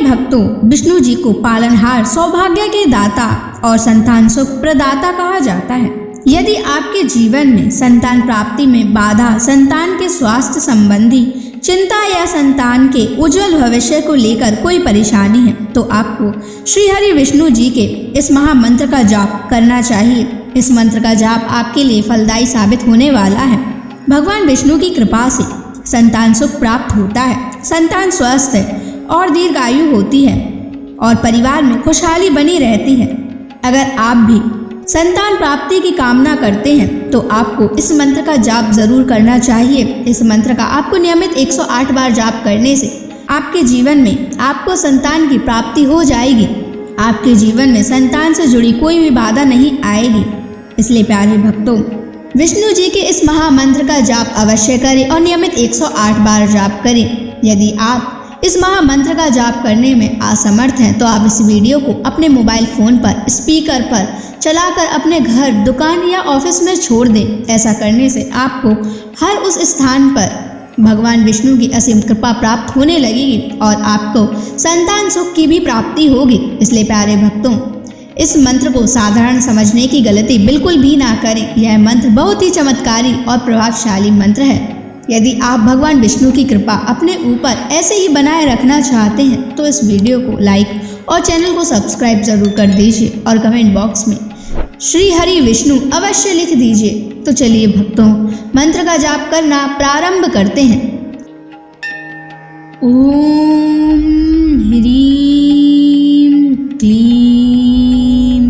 भक्तों, विष्णु जी को पालनहार, सौभाग्य के दाता और संतान सुख प्रदाता कहा जाता है। यदि आपके जीवन में संतान प्राप्ति में बाधा, संतान के स्वास्थ्य संबंधी चिंता या संतान के उज्जवल भविष्य को लेकर कोई परेशानी है, तो आपको श्री हरि विष्णु जी के इस महामंत्र का जाप करना चाहिए। इस मंत्र का जाप आपके लिए फलदायी साबित होने वाला है। भगवान विष्णु की कृपा से संतान सुख प्राप्त होता है, संतान स्वस्थ है और दीर्घायु होती है और परिवार में खुशहाली बनी रहती है। अगर आप भी संतान प्राप्ति की कामना करते हैं तो आपको इस मंत्र का जाप जरूर करना चाहिए। इस मंत्र का आपको नियमित 108 बार जाप करने से आपके जीवन में आपको संतान की प्राप्ति हो जाएगी। आपके जीवन में संतान से जुड़ी कोई भी बाधा नहीं आएगी। इसलिए प्यारे भक्तों, विष्णु जी के इस महामंत्र का जाप अवश्य करें और नियमित 108 बार जाप करें। यदि आप इस महामंत्र का जाप करने में असमर्थ हैं तो आप इस वीडियो को अपने मोबाइल फोन पर स्पीकर पर चलाकर अपने घर, दुकान या ऑफिस में छोड़ दें। ऐसा करने से आपको हर उस स्थान पर भगवान विष्णु की असीम कृपा प्राप्त होने लगेगी और आपको संतान सुख की भी प्राप्ति होगी। इसलिए प्यारे भक्तों, इस मंत्र को साधारण समझने की गलती बिल्कुल भी ना करें। यह मंत्र बहुत ही चमत्कारी और प्रभावशाली मंत्र है। यदि आप भगवान विष्णु की कृपा अपने ऊपर ऐसे ही बनाए रखना चाहते हैं तो इस वीडियो को लाइक और चैनल को सब्सक्राइब जरूर कर दीजिए और कमेंट बॉक्स में श्री हरि विष्णु अवश्य लिख दीजिए। तो चलिए भक्तों, मंत्र का जाप करना प्रारंभ करते हैं। ओम ह्रीं क्लीं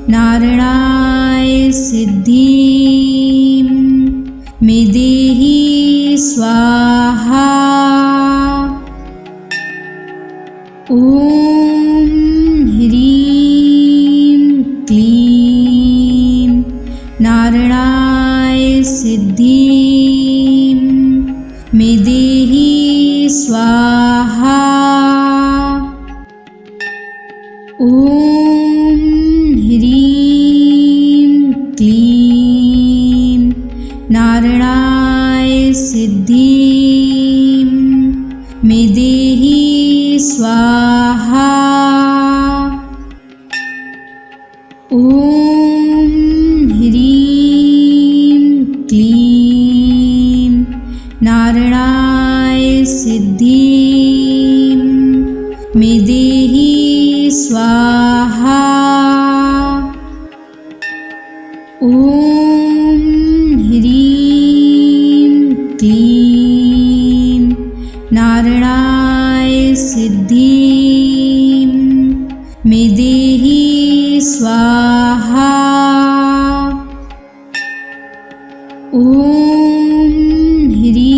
नारायणाय सिद्धिं मे देहि स्वाहा। ओम ह्रीं क्लीं नारायणाय सिद्धिं मे देहि स्वाहा। ओम ह्रीं क्लीं नारायणाय सिद्धिं मे देहि स्वाहा। ओम ह्रीं क्लीं नारायणाय सिद्धिं मे देहि स्वाहा। ओम ह्रीं क्लीं नारायणाय सिद्धिं मे देहि स्वाहा। ओम ह्रीं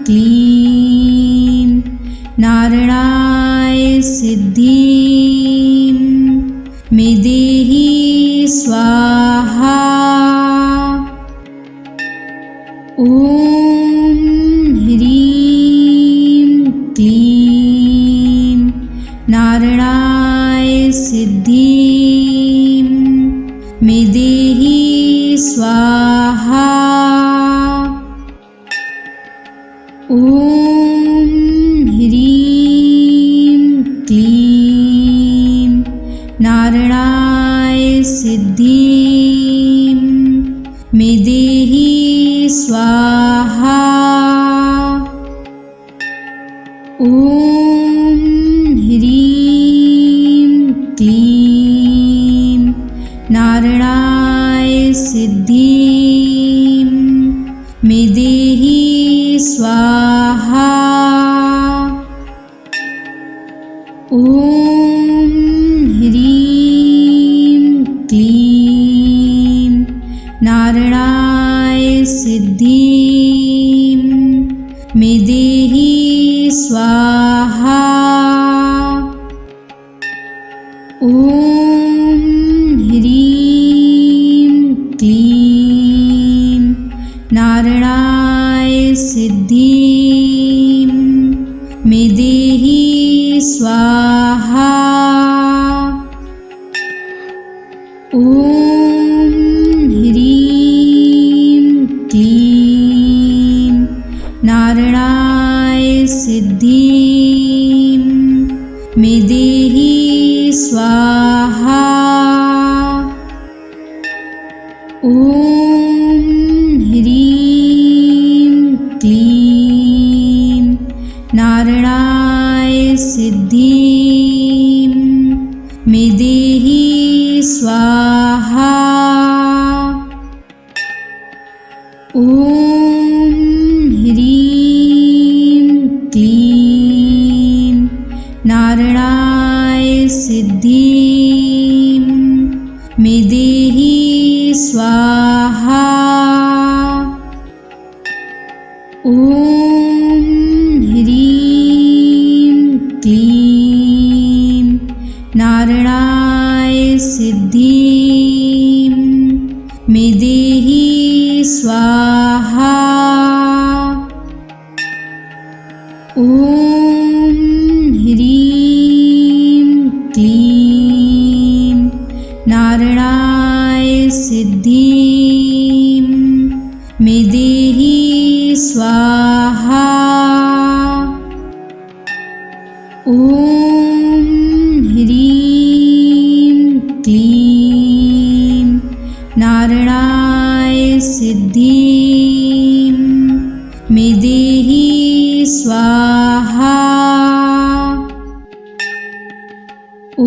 क्लीं नारायणाय सिद्धिं मे देहि स्वाहा। ओम ह्रीं क्लीं नारायणाय सिद्धिं मे देहि स्वाहा। ओम ह्रीं क्लीं नारायणाय सिद्धिं मे देहि स्वाहा। ओम ह्रीं क्लीं नारायणाय सिद्धिं मे देहि स्वाहा। ओम ह्रीं क्लीं नारायणाय सिद्धिं मे देहि स्वाहा। ओम ह्रीं क्लीं नारायणाय सिद्धिं मे देहि स्वाहा। ओम ह्रीं क्लीं नारायणाय सिद्धिं ॐ ह्रीं क्लीं नारायणाय सिद्धिं मे देहि स्वाहा। ॐ ह्रीं क्लीं नारायणाय सिद्धिं मे देहि स्वाहा। ॐ ह्रीं क्लीं नारायणाय सिद्धिं मे देहि स्वाहा। ॐ ह्रीं क्लीं नारायणाय सिद्धिं मे देहि स्वाहा। ॐ ह्रीं क्लीं नारायणाय सिद्धिं मे देहि स्वाहा। ॐ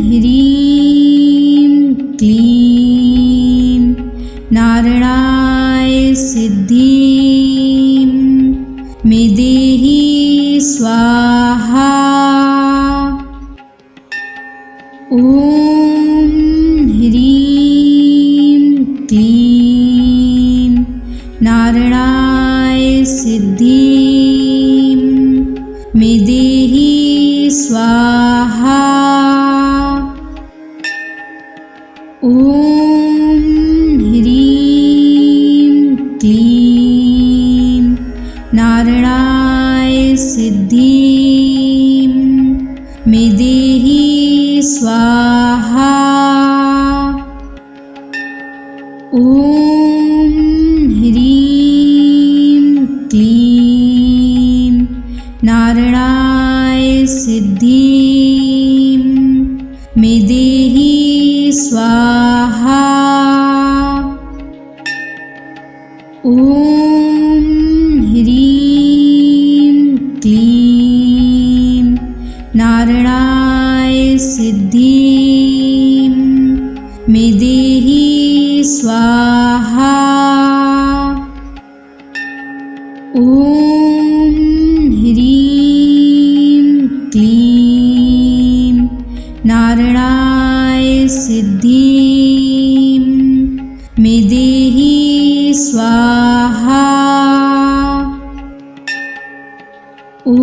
ह्रीं क्लीं नारायणाय सिद्धिं मे देहि स्वाहा। ॐ ह्रीं क्लीं नारायणाय सिद्धिं मे देहि स्वाहा। ॐ ह्रीं क्लीं नारायणाय सिद्धिं मे देहि स्वाहा। ॐ ह्रीं क्लीं नारायणाय सिद्धिं मे देहि स्वाहा। ॐ ह्रीं क्लीं नारायणाय सिद्धिं मे देहि स्वाहा। ॐ ह्रीं क्लीं नारायणाय सिद्धिं मे देहि स्वाहा। ॐ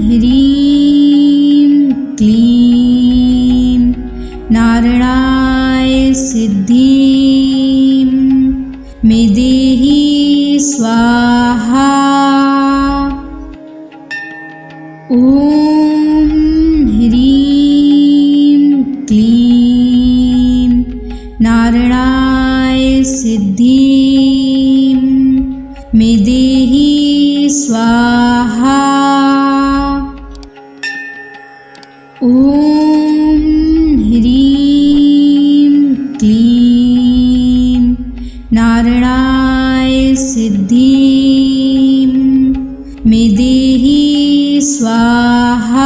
ह्रीं क्लीं नारायणाय सिद्धिं मे देहि स्वाहा। ॐ ह्रीं क्लीं नारायणाय सिद्धिं मे देहि स्वाहा। ॐ ह्रीं क्लीं नारायणाय सिद्धिं मे देहि स्वाहा।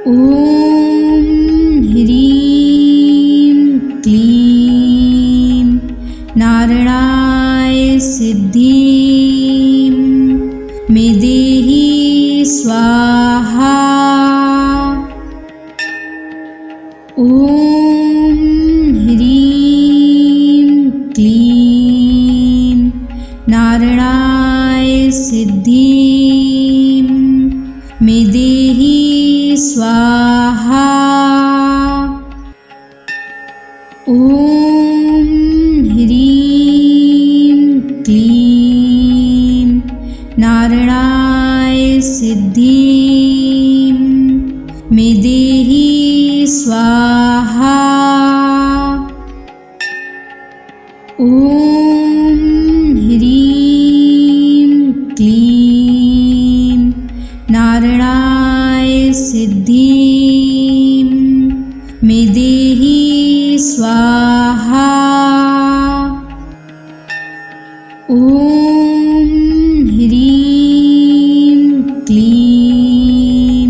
ॐ ह्रीं क्लीं नारायणाय सिद्धिं मे देहि स्वाहा। ॐ ह्रीं क्लीं नारायणाय सिद्धिं मे देहि स्वाहा। ॐ ह्रीं क्लीं नारायणाय सिद्धिं मे देहि स्वाहा। ॐ ह्रीं क्लीं नारायणाय सिद्धिं स्वाहा। ॐ ह्रीं क्लीं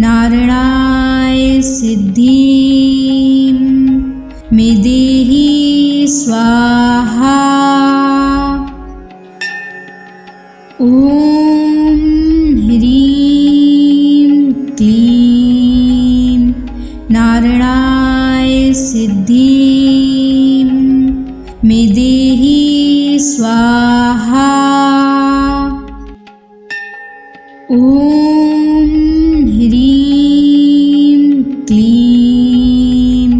नारायणाय सिद्धिं मे देहि स्वाहा। ॐ ह्रीं क्लीं नारायणाय सिद्धिं मे देहि स्वाहा। ॐ ह्रीं क्लीं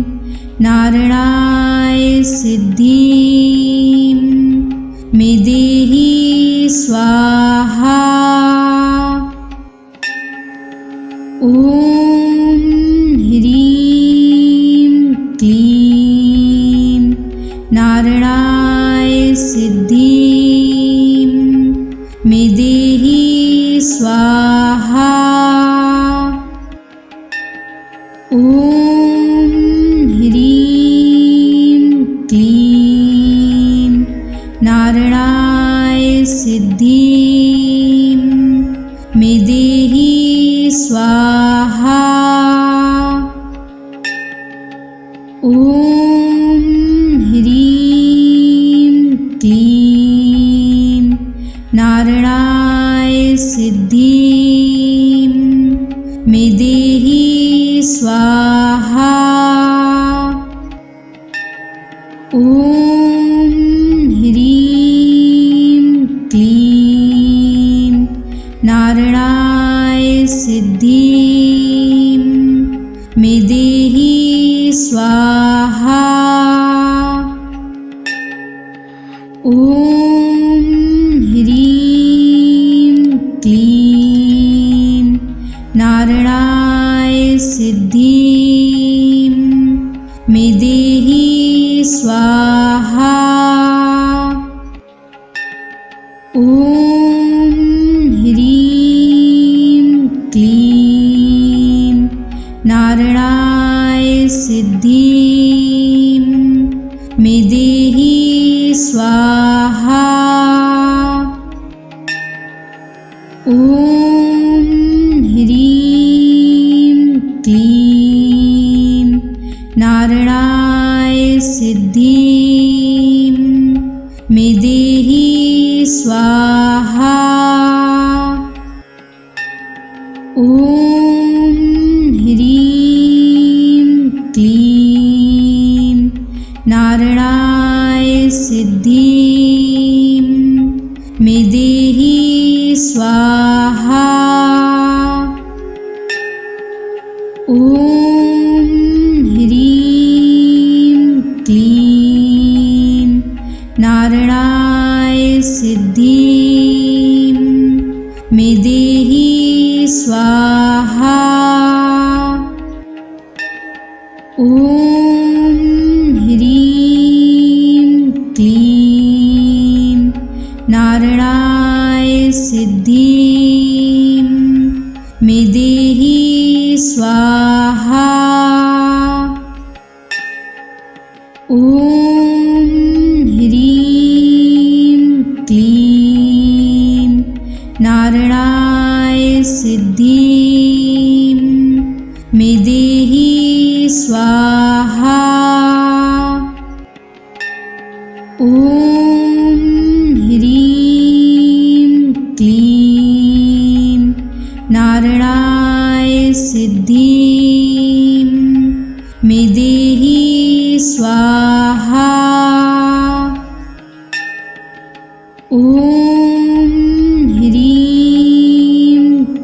नारायणाय सिद्धिं मे देहि स्वाहा। ॐ ह्रीं क्लीं नारायणाय सिद्धिं मे देहि स्वाहा। ॐ ह्रीं क्लीं नारायणाय सिद्धिं मे देहि स्वाहा। ॐ ह्रीं क्लीं नारायणाय सिद्धिं मे देहि स्वाहा। ॐ ह्रीं क्लीं नारायणाय सिद्धिं मे देहि स्वाहा। ॐ ह्रीं क्लीं नारायणाय सिद्धिं मे देहि स्वाहा। ॐ ह्रीं क्लीं नारायणाय सिद्धिं मे देहि स्वाहा। ॐ ह्रीं क्लीं नारायणाय सिद्धिं मे देहि स्वाहा। ॐ ह्रीं क्लीं नारायणाय सिद्धिं मे देहि स्वाहा। ॐ ह्रीं क्लीं नारायणाय सिद्धिं मे देहि स्वाहा। ॐ ह्रीं क्लीं नारायणाय सिद्धिं मे देहि स्वाहा। ॐ ह्रीं क्लीं नारायणाय सिद्धिं मे देहि स्वाहा। ॐ ह्रीं क्लीं नारायणाय सिद्धिं मे देहि स्वाहा। ॐ ह्रीं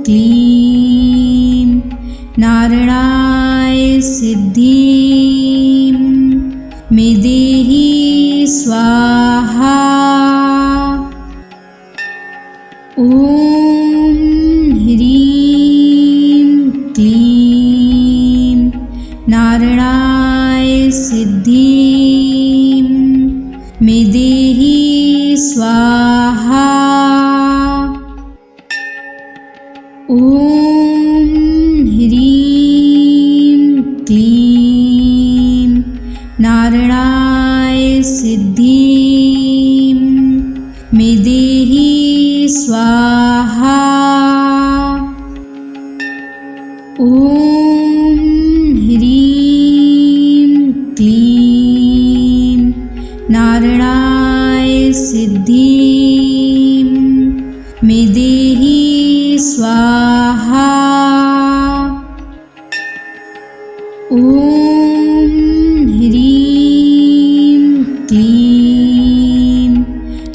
क्लीं नारायणाय सिद्धिं मे देहि स्वाहा। ॐ ह्रीं क्लीं नारायणाय सिद्धिं मे देहि स्वाहा। ॐ ह्रीं क्लीं नारायणाय सिद्धिं मे देहि स्वाहा। ॐ ह्रीं क्लीं नारायणाय सिद्धिं मे देहि स्वाहा। ॐ ह्रीं क्लीं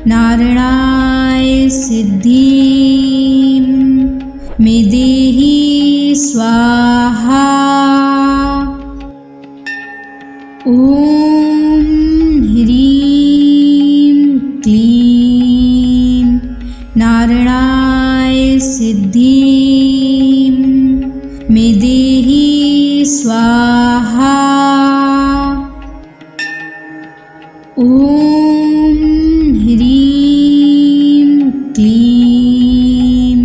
नारायणाय सिद्धिं मे देहि स्वाहा। ॐ ह्रीं क्लीं नारायणाय सिद्धिं मे देहि स्वाहा। ॐ ह्रीं क्लीं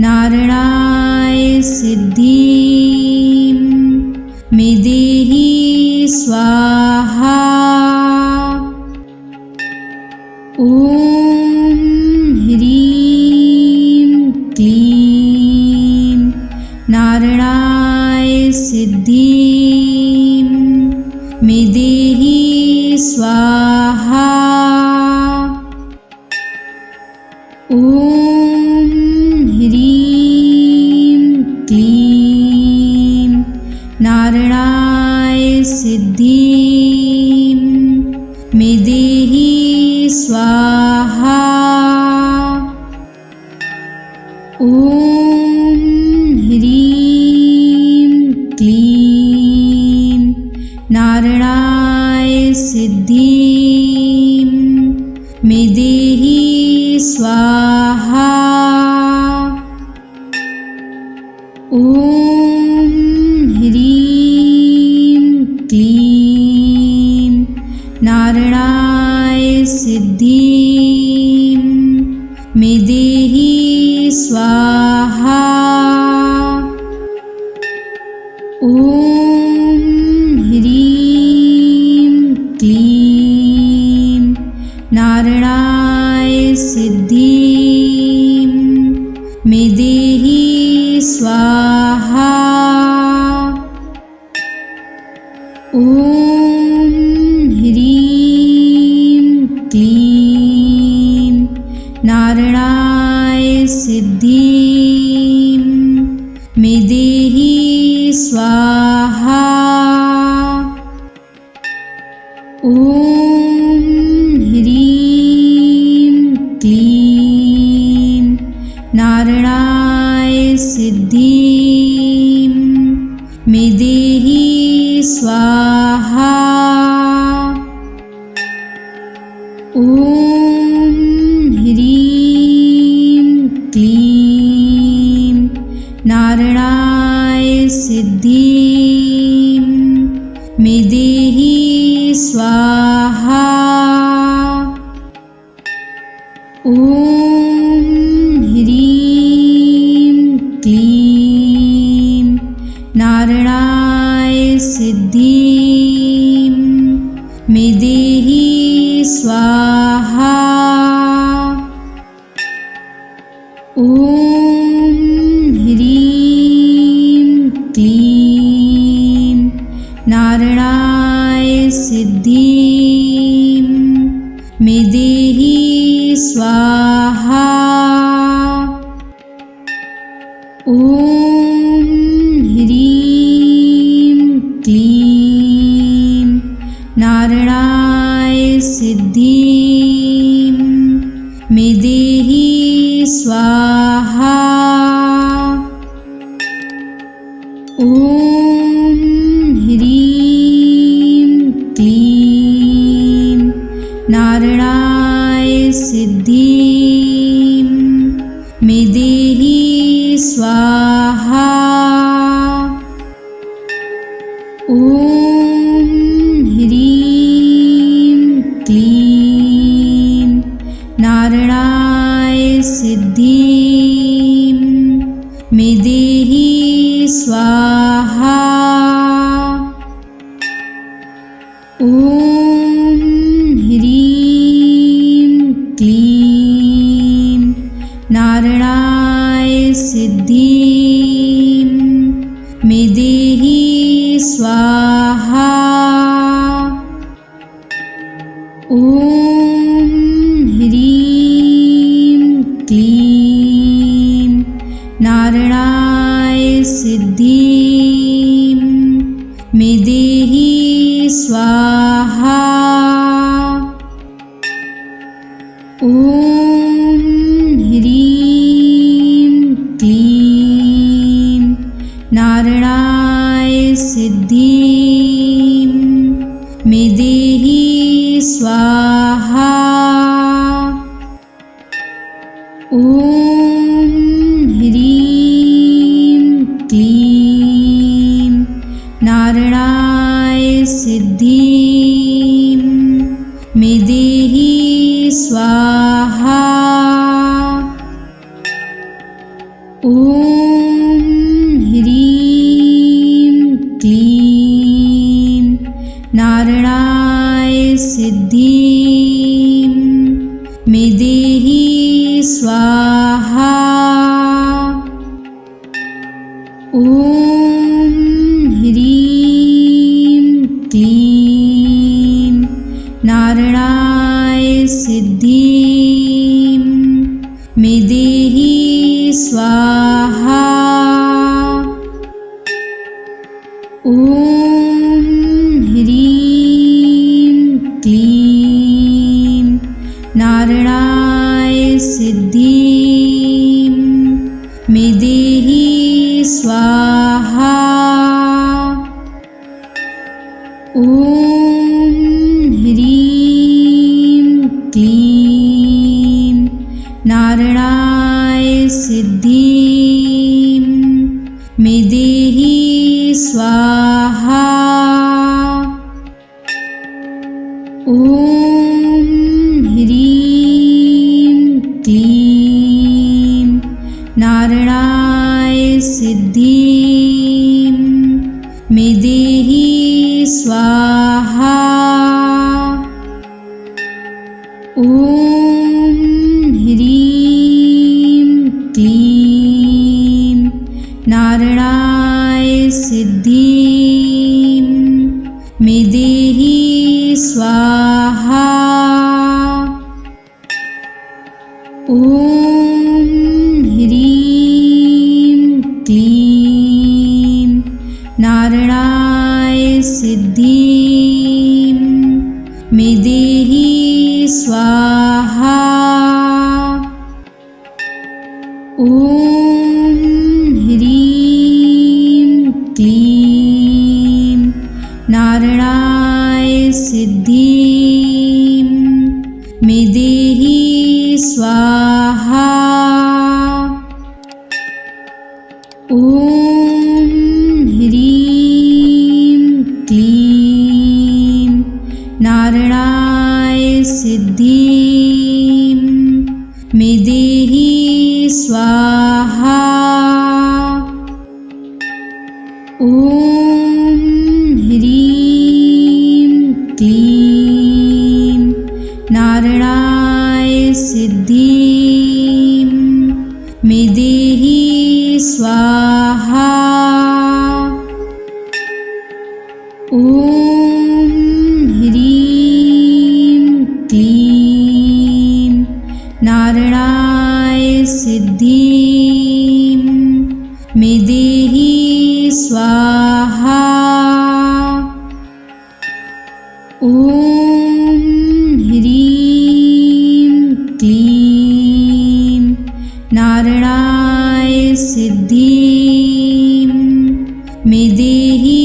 नारायणाय सिद्धिं मे देहि स्वाहा। ॐ ह्रीं क्लीं नारायणाय सिद्धिं मे देहि स्वाहा। ॐ ह्रीं क्लीं नारायणाय सिद्धिं मे देहि स्वाहा। ॐ ह्रीं क्लीं नारायणाय सिद्धिं मे देहि स्वाहा। ॐ ह्रीं क्लीं नारायणाय सिद्धिं मे देहि स्वाहा। ॐ ह्रीं क्लीं नारायणाय सिद्धिं मे देहि स्वाहा। ॐ ह्रीं क्लीं नारायणाय सिद्धिं मे देहि स्वाहा। ॐ ह्रीं क्लीं नारायणाय सिद्धिं मे देहि स्वाहा। ॐ ह्रीं क्लीं नारायणाय सिद्धिं मे देहि स्वाहा। ॐ ह्रीं क्लीं नारायणाय सिद्धिं मे देहि स्वाहा। ॐ ह्रीं क्लीं नारायणाय सिद्धिं मे देहि स्वाहा। ॐ ह्रीं क्लीं नारायणाय सिद्धिं मे देहि स्वाहा। ॐ ह्रीं क्लीं नारायणाय सिद्धिं मे देहि स्वाहा। ॐ ह्रीं क्लीं नारायणाय सिद्धिं मे देहि स्वाहा। ॐ ॐ ह्रीं क्लीं नारायणाय सिद्धिं मे देहि स्वाहा। ॐ ह्रीं क्लीं नारायणाय सिद्धिं मे देहि स्वाहा। ॐ ह्रीं क्लीं नारायणाय सिद्धिं मे देहि स्वाहा। ॐ ह्रीं क्लीं नारायणाय सिद्धिं मे देहि स्वाहा। ॐ ह्रीं क्लीं नारायणाय सिद्धिं मे देहि स्वाहा। ॐ ह्रीं क्लीं नारायणाय सिद्धिं मे देहि स्वाहा। ॐ ह्रीं क्लीं नारायणाय सिद्धिं मे देहि स्वाहा। ॐ ह्रीं क्लीं नारायणाय सिद्धिं मे देहि स्वाहा। ॐ ह्रीं क्लीं नारायणाय सिद्धिं मे देहि स्वाहा। ॐ ह्रीं क्लीं नारायणाय सिद्धिं मे देहि स्वाहा। ॐ ह्रीं क्लीं नारायणाय सिद्धिं मे देहि स्वाहा। ॐ ह्रीं क्लीं नारायणाय सिद्धिं मे देहि स्वाहा। ॐ ह्रीं क्लीं नारायणाय सिद्धिं मे देहि स्वाहा। ॐ ह्रीं क्लीं नारायणाय सिद्धिं मे देहि स्वाहा। ॐ ह्रीं क्लीं नारायणाय सिद्धिं मे देहि स्वाहा। ॐ ह्रीं क्लीं नारायणाय सिद्धिं मे देहि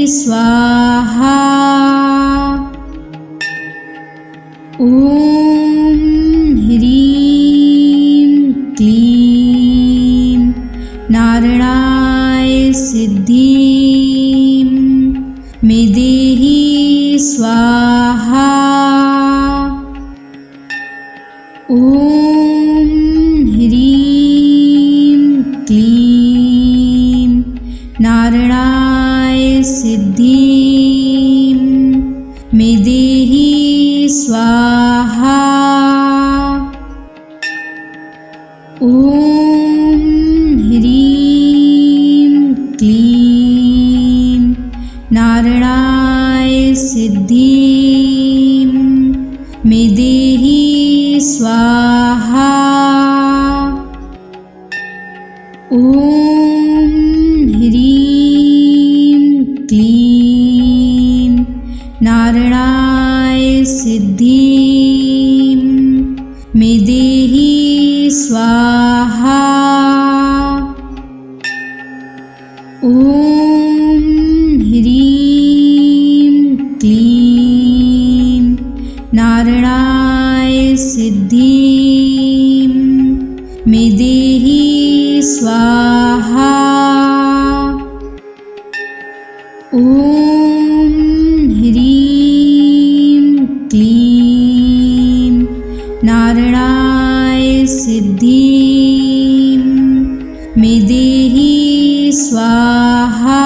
स्वाहा। ॐ ह्रीं क्लीं नारायणाय सिद्धिं मे देहि स्वाहा। ॐ ह्रीं क्लीं नारायणाय सिद्धिं मे स्वाहा। ॐ ह्रीं क्लीं नारायणाय सिद्धिं मे देहि स्वाहा। ॐ ह्रीं क्लीं नारायणाय सिद्धिं मे देहि स्वाहा। ॐ ह्रीं क्लीं नारायणाय सिद्धिं मे देहि स्वाहा। ॐ ह्रीं क्लीं नारायणाय सिद्धिं मे देहि स्वाहा।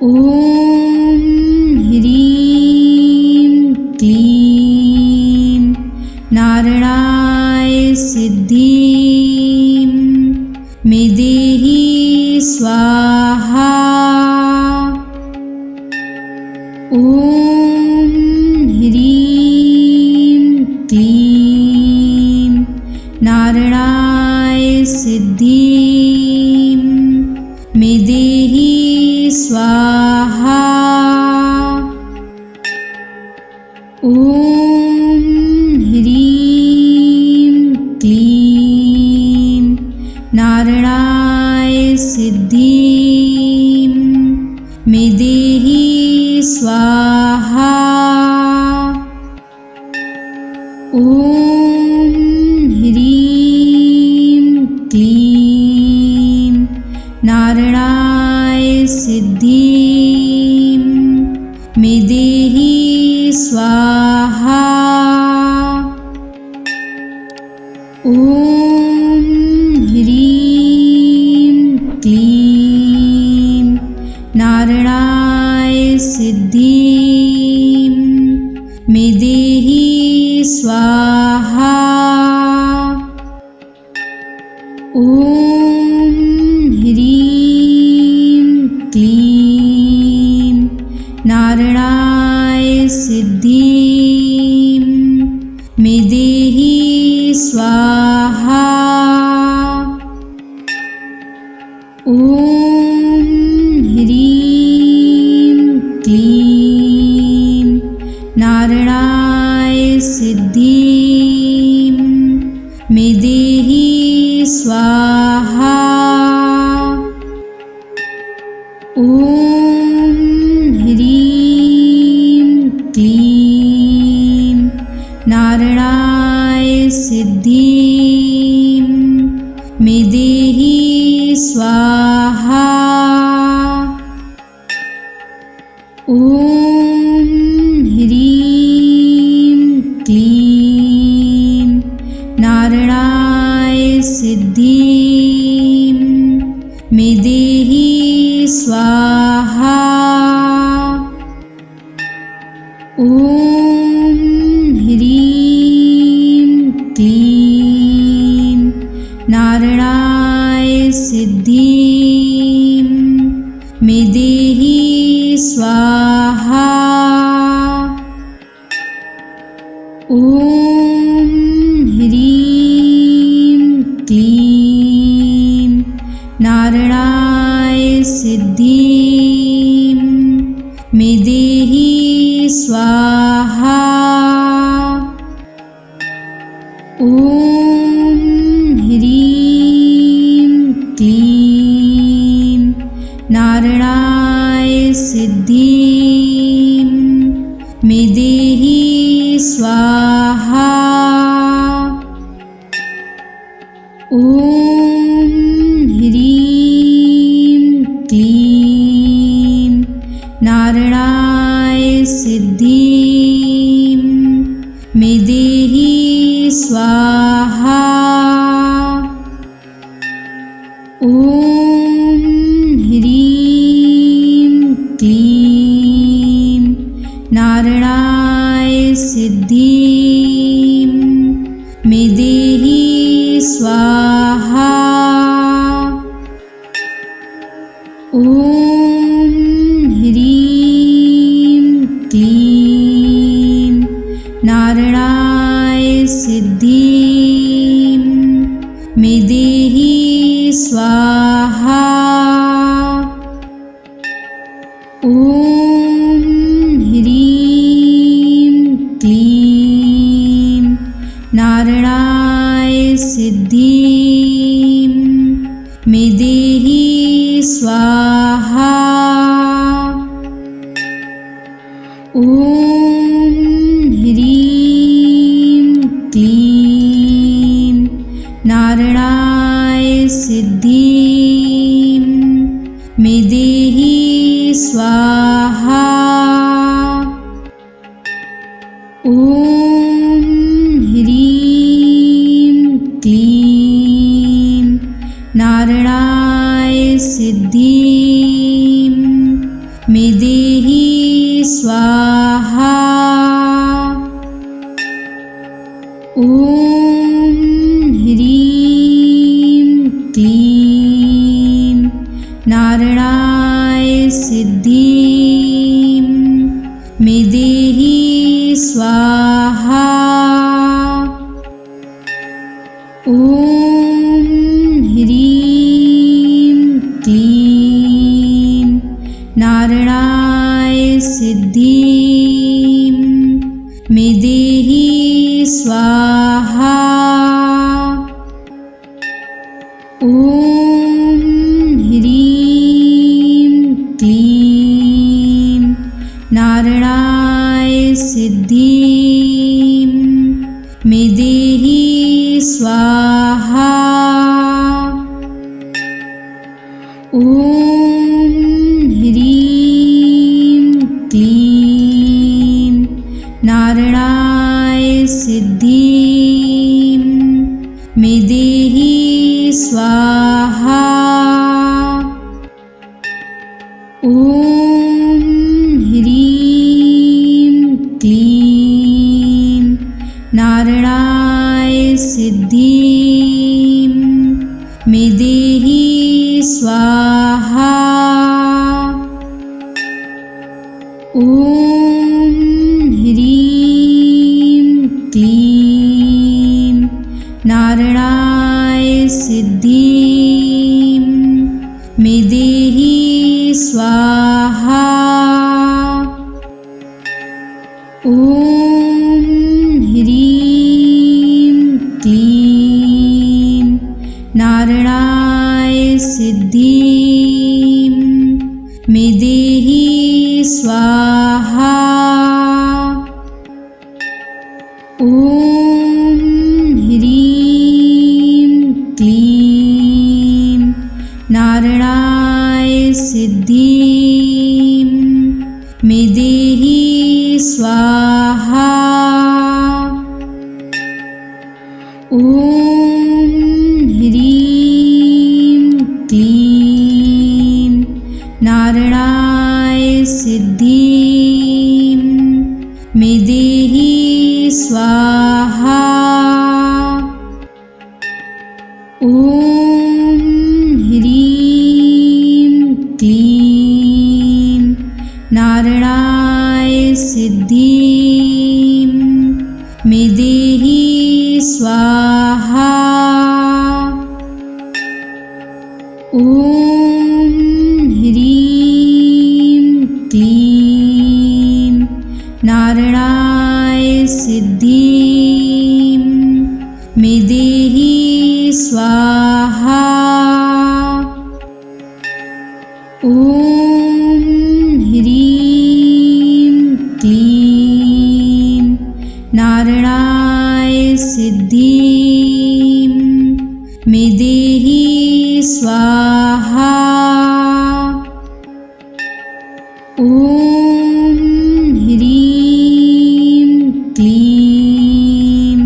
ॐ ह्रीं क्लीं नारायणाय सिद्धिं मे देहि स्वाहा। ॐ ह्रीं क्लीं नारायणाय सिद्धिं मे देहि स्वाहा। ॐ ह्रीं क्लीं नारायणाय सिद्धिं मे देहि स्वाहा। ॐ ह्रीं क्लीं नारायणाय सिद्धिं मे देहि स्वाहा। ॐ ह्रीं क्लीं नारायणाय सिद्धिं मे देहि स्वाहा। ॐ ह्रीं क्लीं नारायणाय सिद्धिं मे देहि स्वाहा। ॐ ह्रीं क्लीं नारायणाय सिद्धिं मे देहि स्वाहा। ॐ ह्रीं क्लीं नारायणाय सिद्धिं मे देहि स्वाहा। ॐ ह्रीं क्लीं नारायणाय सिद्धिं मे देहि स्वाहा। ॐ ह्रीं क्लीं नारायणाय सिद्धिं मे देहि स्वाहा। ॐ ह्रीं क्लीं नारायणाय सिद्धिं मे देहि स्वाहा। ॐ ह्रीं क्लीं नारायणाय सिद्धिं मे देहि स्वाहा। ॐ ह्रीं क्लीं नारायणाय सिद्धिं मे देहि स्वाहा। ॐ ह्रीं क्लीं नारायणाय सिद्धिं मे देहि स्वाहा। ॐ ह्रीं क्लीं नारायणाय सिद्धिं मे देहि स्वाहा। ॐ ह्रीं क्लीं नारायणाय सिद्धिं मे देहि स्वाहा। ॐ ह्रीं क्लीं नारायणाय सिद्धिं मे देहि स्वाहा। ॐ ह्रीं क्लीं नारायणाय सिद्धिं मे देहि स्वाहा। ॐ ह्रीं क्लीं नारायणाय सिद्धिं मे देहि स्वाहा। ॐ ह्रीं क्लीं नारायणाय सिद्धिं मे देहि स्वाहा। ॐ ह्रीं क्लीं नारायणाय सिद्धिं मे देहि स्वाहा। ॐ ह्रीं क्लीं नारायणाय सिद्धिं मे देहि स्वाहा। ॐ ह्रीं क्लीं नारायणाय सिद्धिं मे देहि स्वाहा। ॐ ह्रीं क्लीं नारायणाय सिद्धिं मे देहि स्वाहा। ॐ ह्रीं क्लीं नारायणाय सिद्धिं मे देहि स्वाहा। ॐ ह्रीं क्लीं नारायणाय सिद्धिं मे देहि स्वाहा। ॐ ह्रीं क्लीं नारायणाय सिद्धिं मे देहि स्वाहा। ॐ ह्रीं क्लीं नारायणाय सिद्धिं मे देहि स्वाहा। ॐ ह्रीं क्लीं नारायणाय सिद्धिं मे देहि स्वाहा। ॐ ह्रीं क्लीं नारायणाय सिद्धिं मे देहि स्वाहा। ॐ ह्रीं क्लीं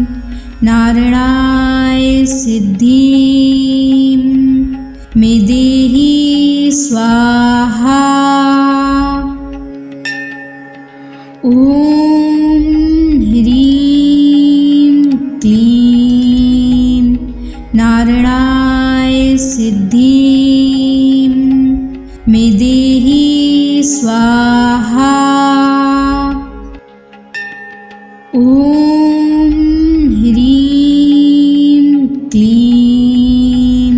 नारायणाय सिद्धिं मे देहि स्वाहा। ॐ ॐ ह्रीं क्लीं नारायणाय सिद्धिं मे देहि स्वाहा। ॐ ह्रीं क्लीं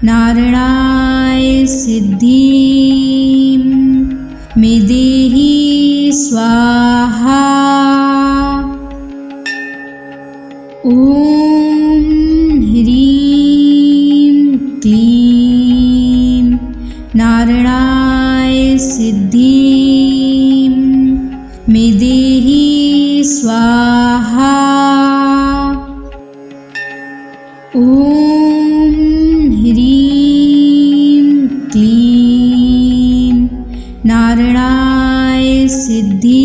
नारायणाय सिद्धिं मे देहि स्वाहा। ॐ ह्रीं क्लीं नारायणाय सिद्धिं मे देहि स्वाहा। ॐ ह्रीं क्लीं नारायणाय सिद्धिं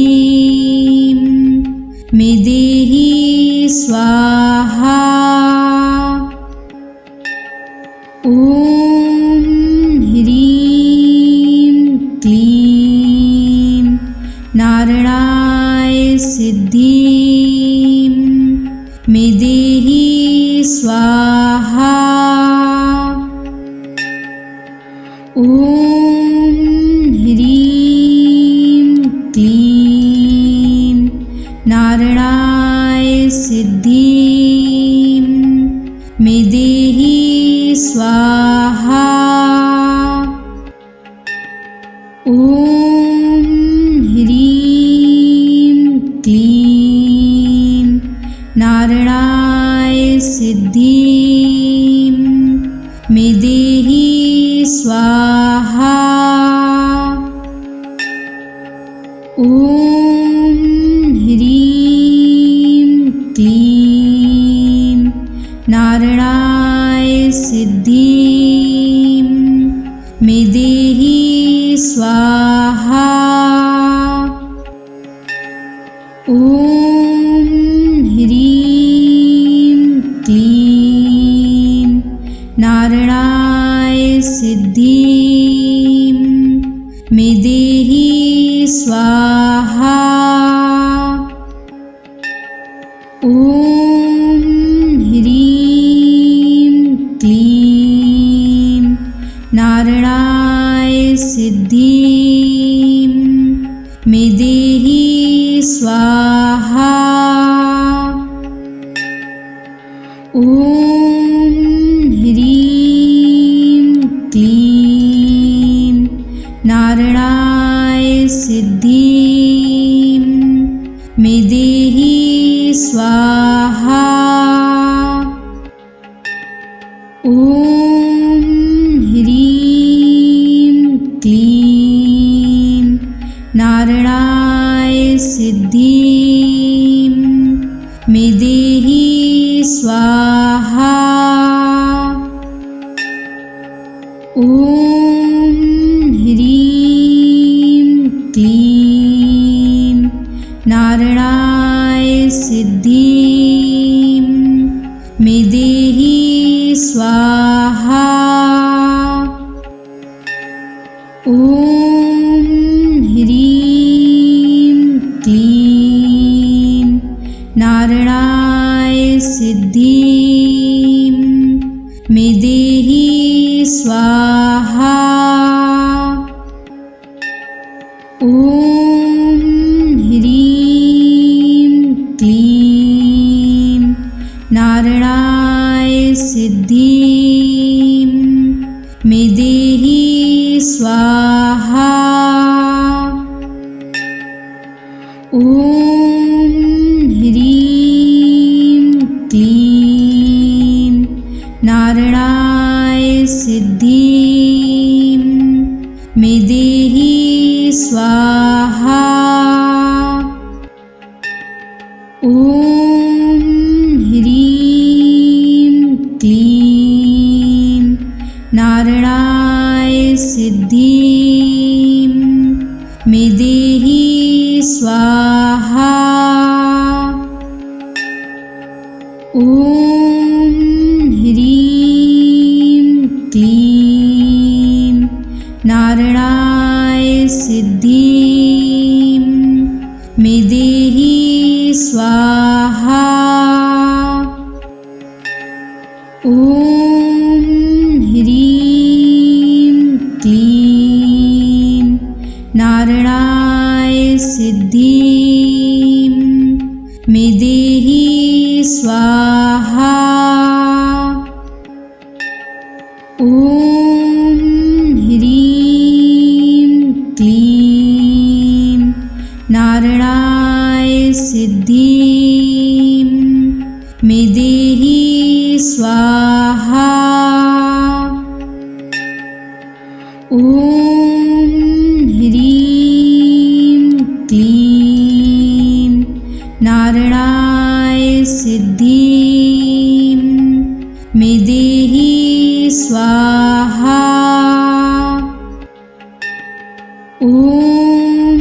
मे देहि स्वाहा। ॐ ह्रीं क्लीं नारायणाय सिद्धिं मे देहि स्वाहा। ॐ ह्रीं क्लीं नारायणाय सिद्धिं मे देहि स्वाहा। ॐ ह्रीं क्लीं नारायणाय सिद्धिं मे देहि स्वाहा। ॐ ह्रीं क्लीं नारायणाय सिद्धिं मे देहि स्वाहा। ॐ ह्रीं क्लीं नारायणाय सिद्धिं मे देहि स्वाहा। ॐ ह्रीं क्लीं नारायणाय सिद्धिं मे देहि स्वाहा। ॐ ह्रीं क्लीं नारायणाय सिद्धिं मे देहि स्वाहा। ॐ ह्रीं क्लीं नारायणाय सिद्धिं मे देहि स्वाहा। ॐ ह्रीं क्लीं नारायणाय सिद्धिं मे देहि स्वाहा। ॐ ह्रीं क्लीं नारायणाय सिद्धिं मे देहि स्वाहा। ॐ ह्रीं क्लीं नारायणाय सिद्धिं मे देहि स्वाहा। ॐ ह्रीं क्लीं नारायणाय सिद्धिं मे देहि स्वाहा। ॐ ह्रीं क्लीं नारायणाय सिद्धिं मे देहि स्वाहा। ॐ ह्रीं क्लीं नारायणाय सिद्धिं मे नारायणाय सिद्धिं मे देहि स्वाहा। ॐ ह्रीं क्लीं नारायणाय सिद्धिं मे देहि स्वाहा। ॐ ह्रीं क्लीं नारायणाय सिद्धिं मे देहि स्वाहा। ॐ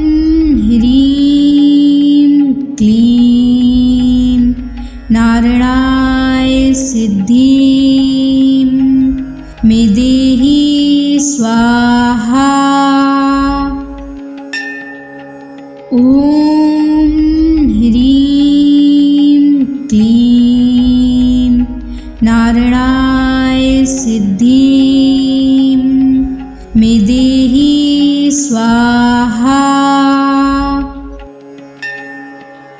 ह्रीं क्लीं नारायणाय सिद्धिं मे देहि स्वाहा। ॐ ह्रीं क्लीं नारायणाय सिद्धिं मे देहि स्वाहा।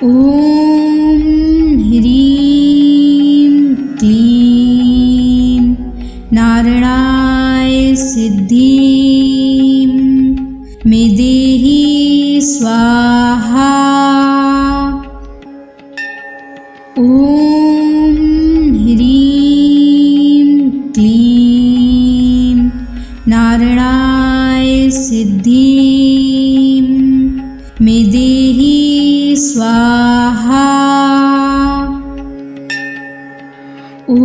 ॐ ह्रीं क्लीं नारायणाय सिद्धिं मे देहि स्वाहा। ॐ ह्रीं क्लीं नारायणाय सिद्धिं मे देहि स्वाहा। ॐ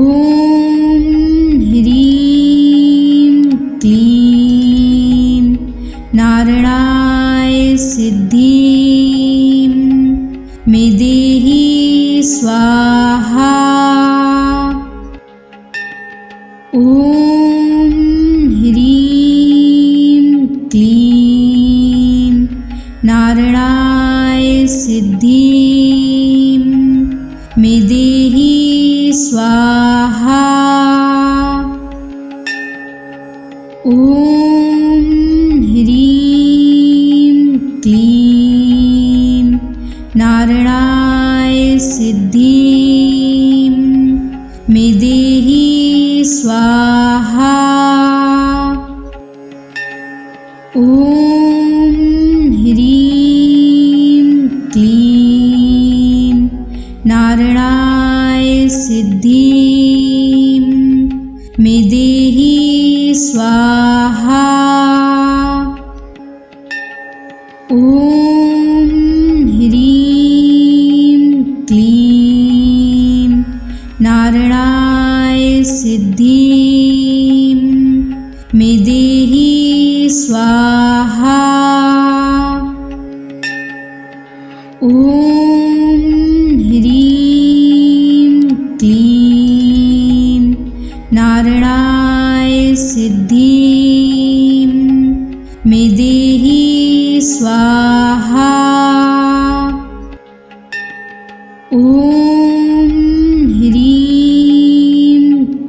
ह्रीं क्लीं नारायणाय सिद्धिं मे देहि स्वाहा। ॐ ह्रीं क्लीं नारायणाय सिद्धिं मे देहि स्वाहा। ॐ ह्रीं क्लीं नारायणाय सिद्धिं मे देहि स्वाहा। ॐ ह्रीं क्लीं नारायणाय सिद्धिं मे देहि स्वाहा। ॐ ह्रीं क्लीं नारायणाय सिद्धिं मे देहि स्वाहा। ॐ ह्रीं क्लीं नारायणाय सिद्धिं मे देहि स्वाहा। ॐ ह्रीं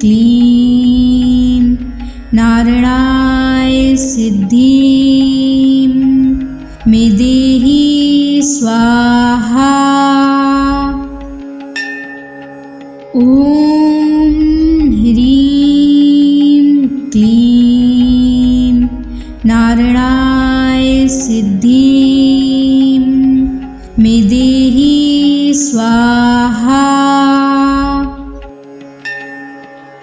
क्लीं नारायणाय सिद्धिं मे देहि स्वाहा। ॐ ह्रीं क्लीं नारायणाय सिद्धिं मे देहि स्वाहा।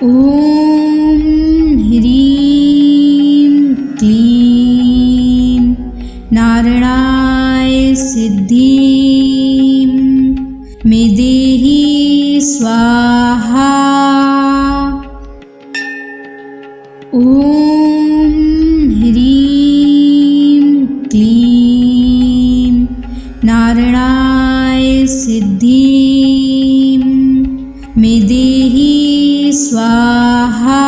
ॐ ह्रीं क्लीं नारायणाय सिद्धिं मे देहि स्वाहा। ॐ ह्रीं क्लीं नारायणाय सिद्धिं मे देहि स्वाहा।